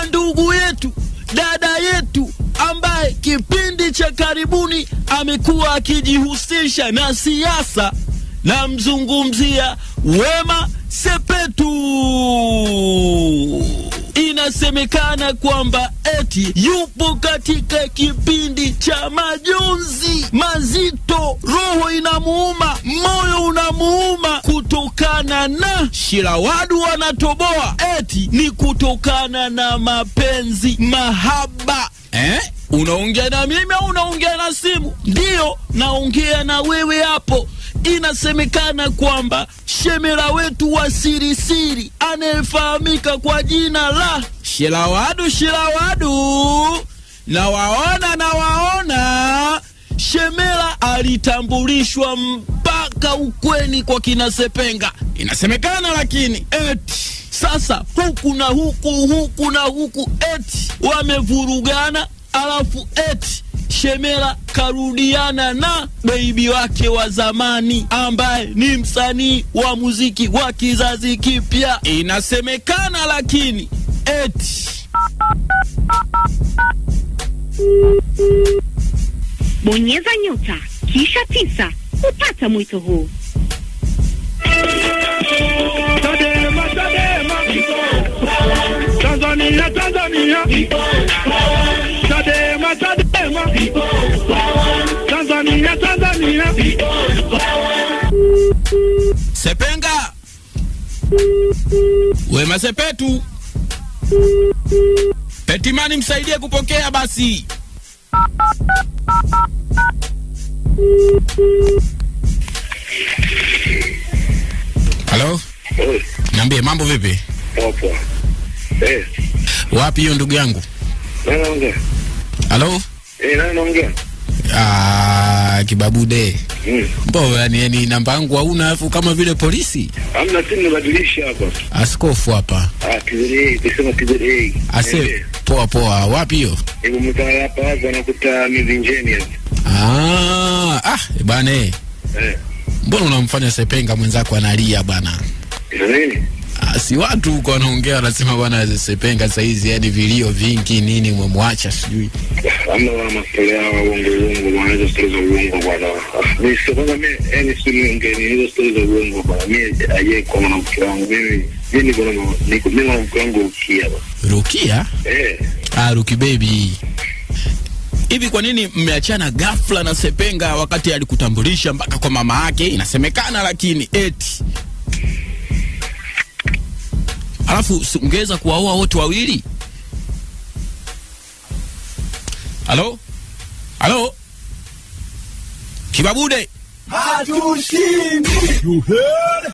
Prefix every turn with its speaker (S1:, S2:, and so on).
S1: ndugu yetu, dada yetu ambaye kipindi cha karibuni amekuwa akijihusisha na siasa, na mzungumzia Wema Sepetu. Inasemekana kwamba eti yupo katika kipindi cha majonzi mazito, roho inamuuma, moyo unamuuma kutokana na Shirawadu wanatoboa eti ni kutokana na mapenzi, mahaba. Unaongea na mimi au unaongea na simu? Ndio, naongea na wewe hapo. Inasemekana kwamba shemera wetu wa siri anayefahamika kwa jina la Shirawadu, nawaona shemera alitambulishwa mpaka ukweni kwa kina Sepenga. Inasemekana lakini eti sasa huku na huku eti wamevurugana, alafu eti shemera karudiana na baby wake wa zamani ambaye ni msanii wa muziki wa kizazi kipya. Inasemekana lakini eti
S2: bonyeza nyota kisha 9 kupata mwito huu.
S3: Tanzania
S1: Sepenga, Wema Sepetu, Petimani msaidie kupokea basi. Halo? Niambie mambo vipi?
S3: Popo.
S1: Wapi hiyo ndugu yangu?
S3: Nani anaongea?
S1: Halo?
S3: Nani anaongea?
S1: Kibabude. Mbona yani namba yangu hauna afu kama vile polisi?
S3: Hamna, timu badilisha hapa.
S1: Askofu hapa.
S3: Kizuri, kusema kizuri.
S1: Ase poa. Wapi hiyo?
S3: Hebu mtaa hapa anakuta mivinjeni hapa.
S1: Bana. Mbona unamfanya Sepenga mwenzako analia bana?
S3: Nini?
S1: Si watu huko wanaongea wanasema bwana Sepenga saizi yani vilio vingi nini umemwacha sijui.
S3: Hamna wana maswala uongo wanaweza stories za uongo bwana. Mimi sio kama mimi sio ngeni hizo stories za uongo bwana. Mimi aje kwa mwanamke wangu mimi niko mwanamke wangu Rukia.
S1: Rukia? Ruki baby. Hivi kwa nini mmeachana ghafla na Sepenga wakati alikutambulisha mpaka kwa mama yake? Inasemekana lakini eti alafu ungeweza kuwaoa wote wawili. Halo? Kibabude.
S4: Hatushindi. You heard?